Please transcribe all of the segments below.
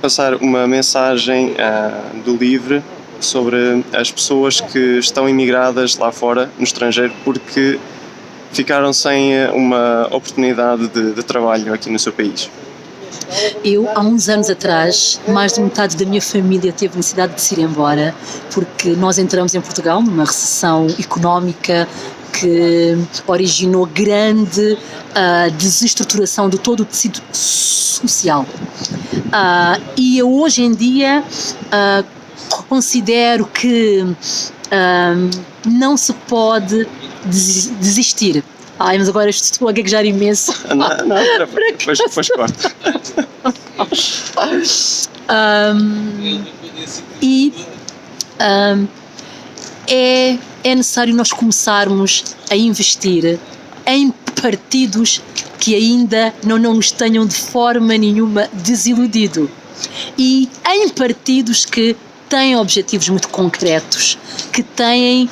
passar uma mensagem do LIVRE sobre as pessoas que estão imigradas lá fora, no estrangeiro, porque ficaram sem uma oportunidade de trabalho aqui no seu país. Eu, há uns anos atrás, mais de metade da minha família teve necessidade de se ir embora, porque nós entramos em Portugal numa recessão económica que originou grande desestruturação de todo o tecido social. E eu hoje em dia considero que não se pode desistir. Mas agora estou a gaguejar imenso. Não, depois corta. É necessário nós começarmos a investir em partidos que ainda não nos tenham de forma nenhuma desiludido e em partidos que têm objetivos muito concretos, que têm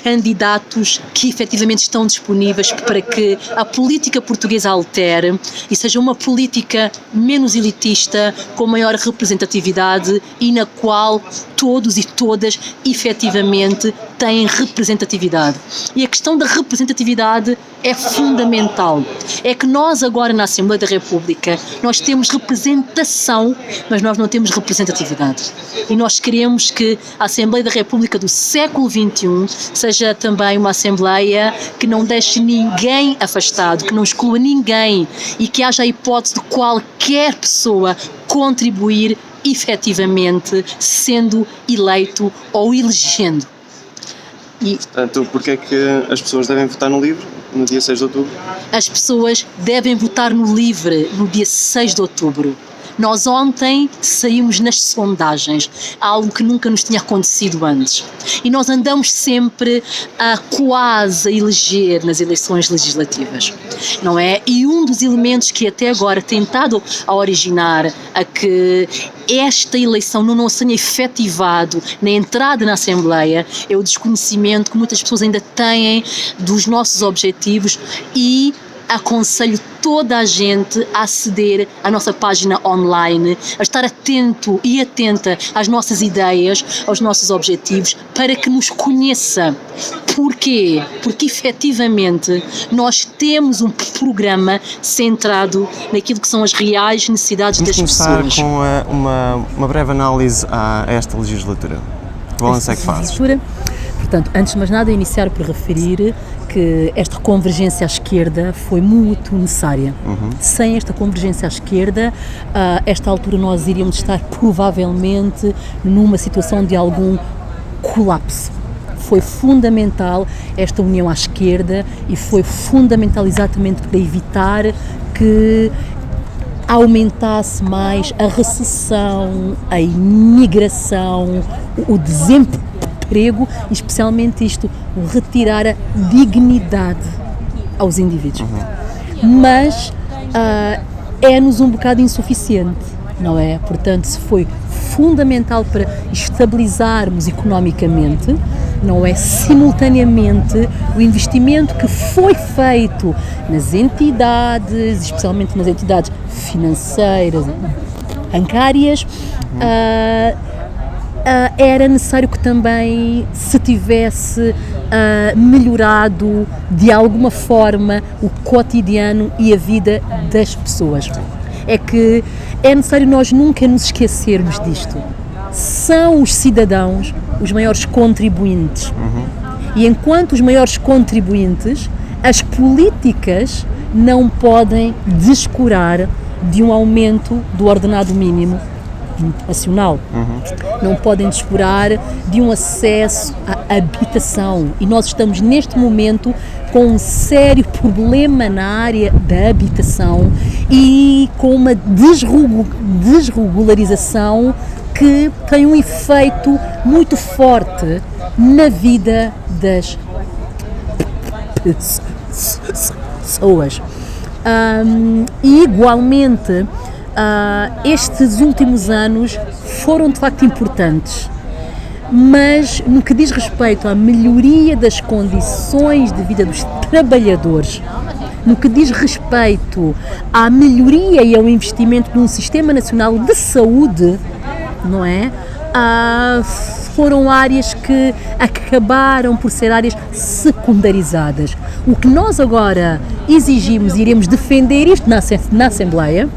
candidatos que efetivamente estão disponíveis para que a política portuguesa altere e seja uma política menos elitista, com maior representatividade e na qual todos e todas efetivamente têm representatividade. E a questão da representatividade é fundamental. É que nós agora na Assembleia da República nós temos representação, mas nós não temos representatividade. E nós queremos que a Assembleia da República do século XXI seja também uma Assembleia que não deixe ninguém afastado, que não exclua ninguém e que haja a hipótese de qualquer pessoa contribuir efetivamente sendo eleito ou elegendo. Portanto, porque é que as pessoas devem votar no LIVRE no dia 6 de outubro? As pessoas devem votar no LIVRE no dia 6 de outubro. Nós ontem saímos nas sondagens, algo que nunca nos tinha acontecido antes. E nós andamos sempre quase a eleger nas eleições legislativas, não é? E um dos elementos que até agora tem tentado a originar a que esta eleição não se tenha efetivado na entrada na Assembleia é o desconhecimento que muitas pessoas ainda têm dos nossos objetivos e aconselho toda a gente a aceder à nossa página online, a estar atento e atenta às nossas ideias, aos nossos objetivos, para que nos conheça. Porquê? Porque efetivamente nós temos um programa centrado naquilo que são as reais necessidades das pessoas. Vamos começar com uma breve análise a esta legislatura. Que balanço é que fazes? Portanto, antes de mais nada, iniciar por referir que esta convergência à esquerda foi muito necessária. Sem esta convergência à esquerda, a esta altura nós iríamos estar provavelmente numa situação de algum colapso. Foi fundamental esta união à esquerda e foi fundamental exatamente para evitar que aumentasse mais a recessão, a imigração, o desemprego, e especialmente retirar a dignidade aos indivíduos. Mas é-nos um bocado insuficiente, não é? Portanto, se foi fundamental para estabilizarmos economicamente, não é? Simultaneamente, o investimento que foi feito nas entidades, especialmente nas entidades financeiras, bancárias, era necessário que também se tivesse melhorado de alguma forma o cotidiano e a vida das pessoas. É que é necessário nós nunca nos esquecermos disto. São os cidadãos os maiores contribuintes. E enquanto os maiores contribuintes, as políticas não podem descurar de um aumento do ordenado mínimo nacional. Não podem descurar de um acesso à habitação. E nós estamos neste momento com um sério problema na área da habitação e com uma desregularização que tem um efeito muito forte na vida das pessoas. E igualmente estes últimos anos foram de facto importantes, mas no que diz respeito à melhoria das condições de vida dos trabalhadores, no que diz respeito à melhoria e ao investimento num Sistema Nacional de Saúde, não é? Foram áreas que acabaram por ser áreas secundarizadas. O que nós agora exigimos e iremos defender isto na Assembleia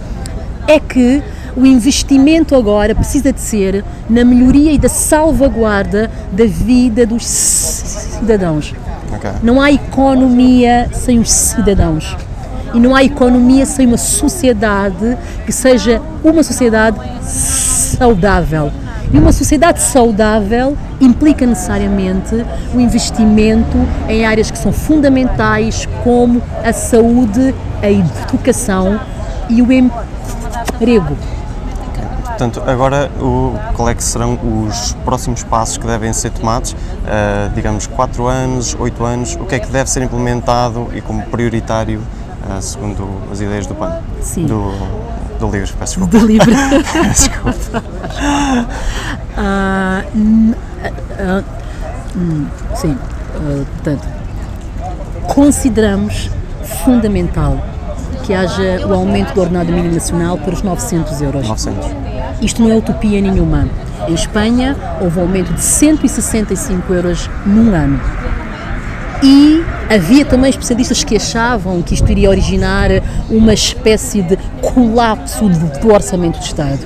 é que o investimento agora precisa de ser na melhoria e da salvaguarda da vida dos cidadãos. Okay. Não há economia sem os cidadãos. E não há economia sem uma sociedade que seja uma sociedade saudável. E uma sociedade saudável implica necessariamente o investimento em áreas que são fundamentais, como a saúde, a educação e o emprego. Portanto, agora qual é que serão os próximos passos que devem ser tomados? Digamos 4 anos, 8 anos, o que é que deve ser implementado e como prioritário segundo as ideias do PAN? Sim. Do livro, peço desculpa. Do livro. Desculpa. Sim, portanto, consideramos fundamental que haja o aumento do ordenado mínimo nacional para os 900 euros. 900. Isto não é utopia nenhuma. Em Espanha houve um aumento de 165 euros num ano. E havia também especialistas que achavam que isto iria originar uma espécie de colapso do orçamento do Estado.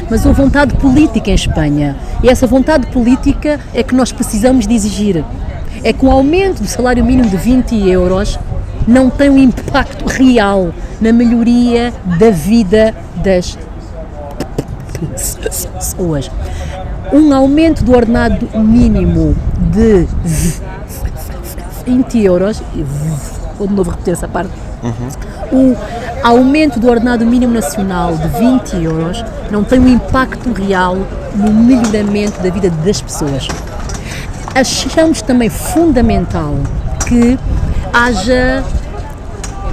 Mas houve vontade política em Espanha. E essa vontade política é que nós precisamos de exigir. É que o aumento do salário mínimo de 20 euros não tem um impacto real na melhoria da vida das pessoas. Um aumento do ordenado mínimo de 20 euros, vou de novo repetir essa parte, o aumento do ordenado mínimo nacional de 20 euros não tem um impacto real no melhoramento da vida das pessoas. Achamos também fundamental que haja,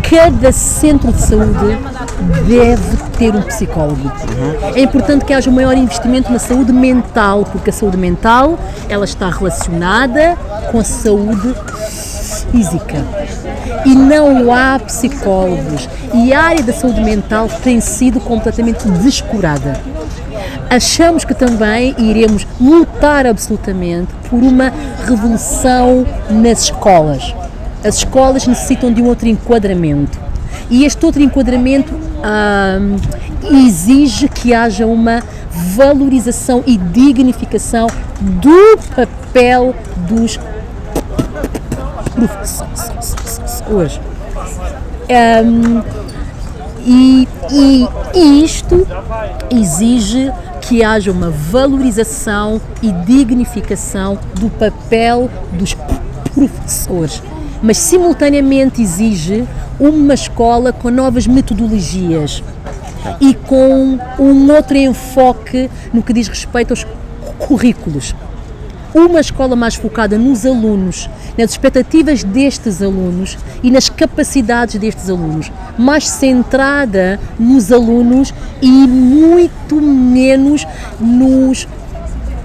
cada centro de saúde deve ter um psicólogo. É importante que haja um maior investimento na saúde mental, porque a saúde mental ela está relacionada com a saúde física. E não há psicólogos. E a área da saúde mental tem sido completamente descurada. Achamos que também iremos lutar absolutamente por uma revolução nas escolas. As escolas necessitam de um outro enquadramento. E este outro enquadramento exige que haja uma valorização e dignificação do papel dos professores. E isto exige que haja uma valorização e dignificação do papel dos professores, mas simultaneamente exige uma escola com novas metodologias e com um outro enfoque no que diz respeito aos currículos. Uma escola mais focada nos alunos, nas expectativas destes alunos e nas capacidades destes alunos, mais centrada nos alunos e muito menos nos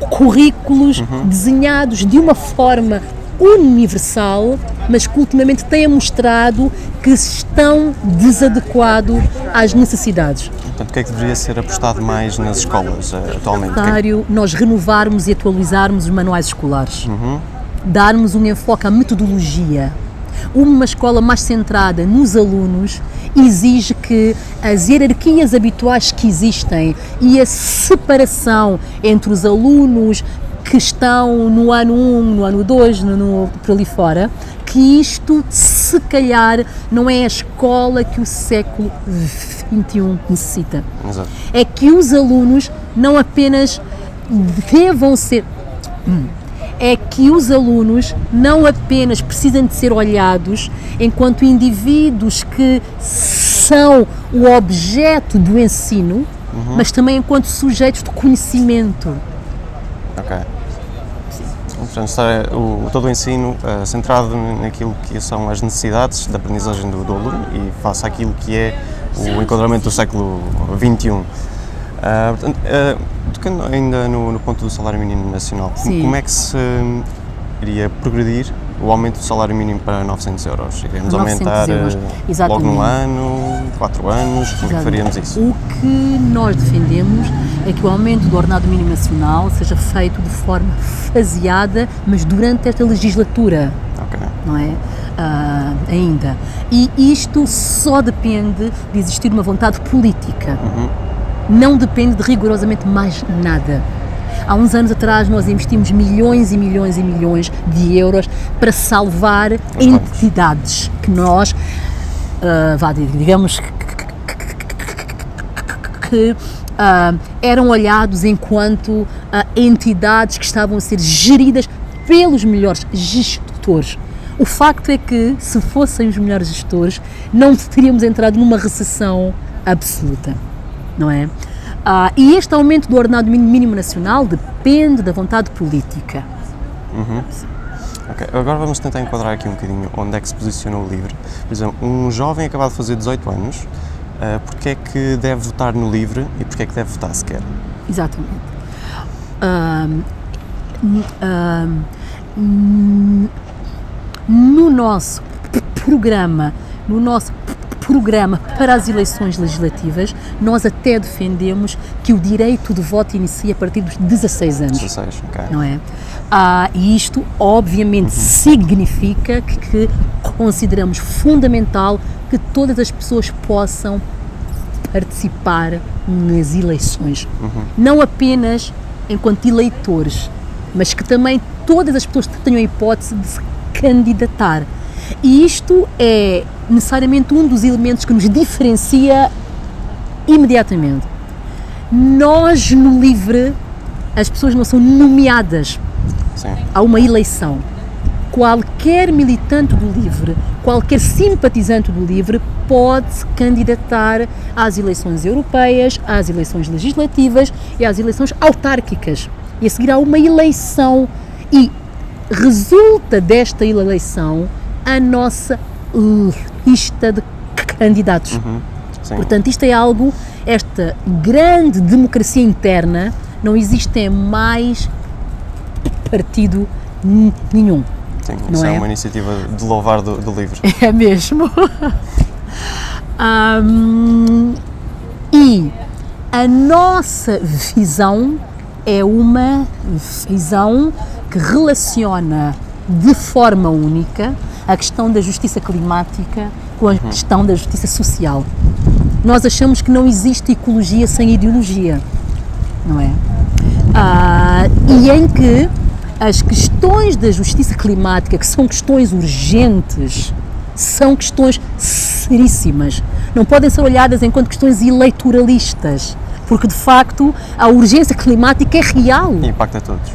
currículos desenhados de uma forma universal, mas que ultimamente têm mostrado que estão desadequados às necessidades. Portanto, o que é que deveria ser apostado mais nas escolas atualmente? É necessário nós renovarmos e atualizarmos os manuais escolares, darmos um enfoque à metodologia. Uma escola mais centrada nos alunos exige que as hierarquias habituais que existem e a separação entre os alunos que estão no ano 1, no ano 2, por ali fora, que isto, se calhar, não é a escola que o século XXI necessita. Exato. É que os alunos não apenas devam ser... É que os alunos não apenas precisam de ser olhados enquanto indivíduos que são o objeto do ensino, mas também enquanto sujeitos de conhecimento. Ok. Portanto, está todo o ensino centrado naquilo que são as necessidades da aprendizagem do aluno e face àquilo que é o enquadramento do século XXI. Tocando ainda no ponto do salário mínimo nacional, como é que se iria progredir o aumento do salário mínimo para 900 euros. Iremos 900 aumentar euros. logo Exatamente. num ano, 4 anos, como é que faríamos isso? O que nós defendemos é que o aumento do ordenado mínimo nacional seja feito de forma faseada, mas durante esta legislatura, Ok. não é? Ainda. E isto só depende de existir uma vontade política. Não depende de rigorosamente mais nada. Há uns anos atrás nós investimos milhões e milhões e milhões de euros para salvar entidades que nós, digamos que eram olhados enquanto entidades que estavam a ser geridas pelos melhores gestores. O facto é que, se fossem os melhores gestores, não teríamos entrado numa recessão absoluta, não é? E este aumento do ordenado mínimo nacional depende da vontade política. Ok, agora vamos tentar enquadrar aqui um bocadinho onde é que se posiciona o LIVRE. Por exemplo, um jovem acabado de fazer 18 anos, porque é que deve votar no LIVRE e porque é que deve votar sequer? Exatamente. No nosso programa para as eleições legislativas, nós até defendemos que o direito de voto inicia a partir dos 16 anos. 16, ok. Não é? E isto, obviamente, significa que consideramos fundamental que todas as pessoas possam participar nas eleições. Não apenas enquanto eleitores, mas que também todas as pessoas tenham a hipótese de se candidatar. E isto é necessariamente um dos elementos que nos diferencia imediatamente. Nós, no LIVRE, as pessoas não são nomeadas. Sim. Há uma eleição. Qualquer militante do LIVRE, qualquer simpatizante do LIVRE pode se candidatar às eleições europeias, às eleições legislativas e às eleições autárquicas. E a seguir há uma eleição e resulta desta eleição a nossa lista de candidatos. Sim. Portanto, isto é algo, esta grande democracia interna, não existe mais partido nenhum. Sim, não isso é é? uma iniciativa de louvar do LIVRE. É mesmo. E a nossa visão é uma visão que relaciona de forma única a questão da justiça climática com a questão da justiça social. Nós achamos que não existe ecologia sem ideologia, não é? E em que as questões da justiça climática, que são questões urgentes, são questões seríssimas, não podem ser olhadas enquanto questões eleitoralistas, porque de facto a urgência climática é real. E impacta a todos.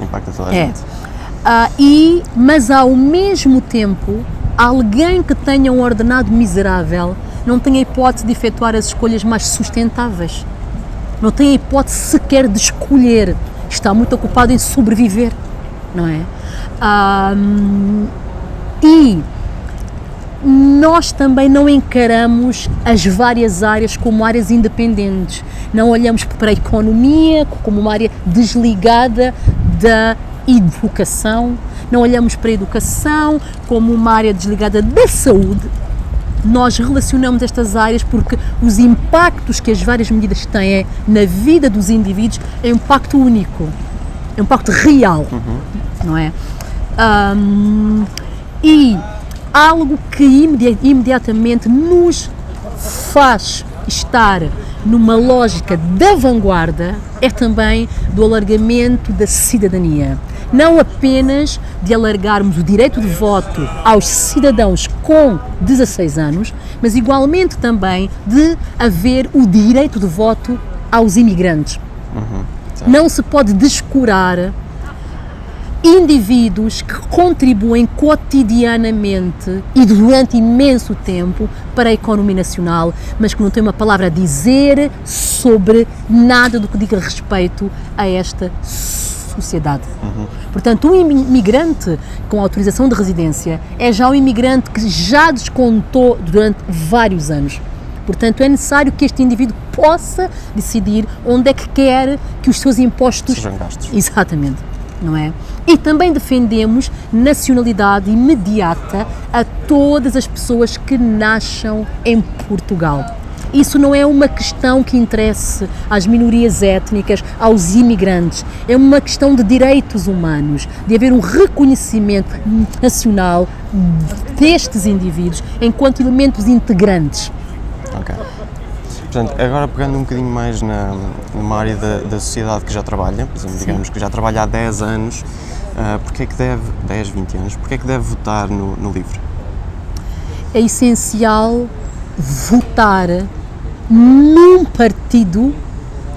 Impacta toda a gente. Mas ao mesmo tempo, alguém que tenha um ordenado miserável não tem a hipótese de efetuar as escolhas mais sustentáveis. Não tem a hipótese sequer de escolher. Está muito ocupado em sobreviver, não é? E nós também não encaramos as várias áreas como áreas independentes. Não olhamos para a economia como uma área desligada da educação, não olhamos para a educação como uma área desligada da saúde. Nós relacionamos estas áreas porque os impactos que as várias medidas têm na vida dos indivíduos é um impacto único, é um impacto real, não é? E algo que imediatamente nos faz estar numa lógica da vanguarda é também do alargamento da cidadania. Não apenas de alargarmos o direito de voto aos cidadãos com 16 anos, mas igualmente também de haver o direito de voto aos imigrantes. Não se pode descurar indivíduos que contribuem cotidianamente e durante imenso tempo para a economia nacional, mas que não têm uma palavra a dizer sobre nada do que diga respeito a esta sociedade. Portanto, um imigrante com autorização de residência é já um imigrante que já descontou durante vários anos. Portanto, é necessário que este indivíduo possa decidir onde é que quer que os seus impostos sejam gastos. Exatamente, não é? E também defendemos nacionalidade imediata a todas as pessoas que nasçam em Portugal. Isso não é uma questão que interesse às minorias étnicas, aos imigrantes. É uma questão de direitos humanos, de haver um reconhecimento nacional destes indivíduos enquanto elementos integrantes. Ok. Portanto, agora pegando um bocadinho mais numa área da sociedade que já trabalha, por exemplo, digamos que já trabalha há 10 anos, porque é que deve, 10, 20 anos, porque é que deve votar no LIVRE? É essencial votar num partido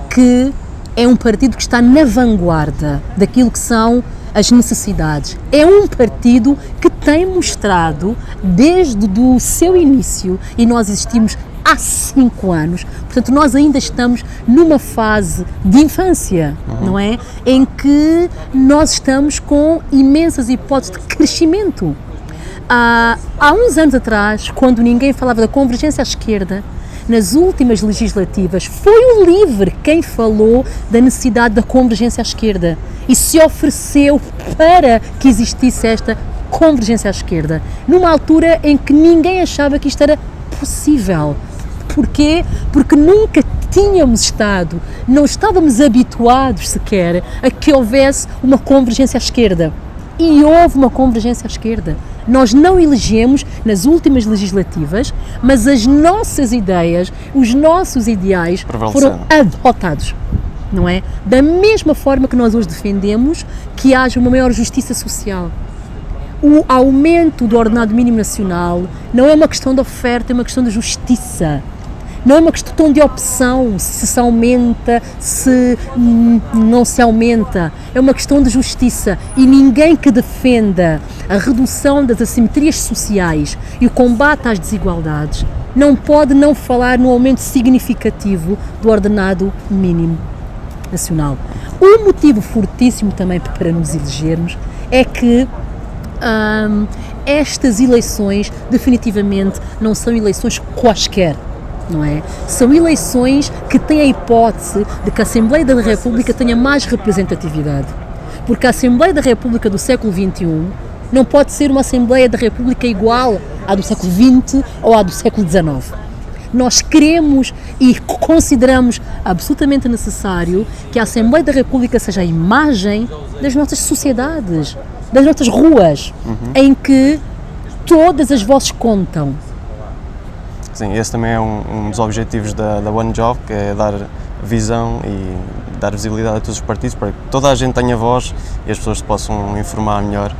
que é um partido que está na vanguarda daquilo que são as necessidades. É um partido que tem mostrado desde o seu início, e nós existimos há 5 anos, portanto nós ainda estamos numa fase de infância, não é? Em que nós estamos com imensas hipóteses de crescimento. Há uns anos atrás, quando ninguém falava da convergência à esquerda, nas últimas legislativas, foi o LIVRE quem falou da necessidade da convergência à esquerda e se ofereceu para que existisse esta convergência à esquerda, numa altura em que ninguém achava que isto era possível. Porquê? Porque nunca tínhamos estado, não estávamos habituados sequer a que houvesse uma convergência à esquerda. E houve uma convergência à esquerda. Nós não elegemos nas últimas legislativas, mas as nossas ideias, os nossos ideais foram adotados, não é? Da mesma forma que nós hoje defendemos que haja uma maior justiça social. O aumento do ordenado mínimo nacional não é uma questão de oferta, é uma questão de justiça. Não é uma questão de opção, se aumenta, se não se aumenta. É uma questão de justiça. E ninguém que defenda a redução das assimetrias sociais e o combate às desigualdades não pode não falar no aumento significativo do ordenado mínimo nacional. Um motivo fortíssimo também para nos elegermos é que estas eleições definitivamente não são eleições quaisquer. Não é? São eleições que têm a hipótese de que a Assembleia da República tenha mais representatividade. Porque a Assembleia da República do século XXI não pode ser uma Assembleia da República igual à do século XX ou à do século XIX. Nós queremos e consideramos absolutamente necessário que a Assembleia da República seja a imagem das nossas sociedades, das nossas ruas, em que todas as vozes contam. Sim, esse também é um dos objetivos da One Job, que é dar visão e dar visibilidade a todos os partidos, para que toda a gente tenha voz e as pessoas se possam informar melhor.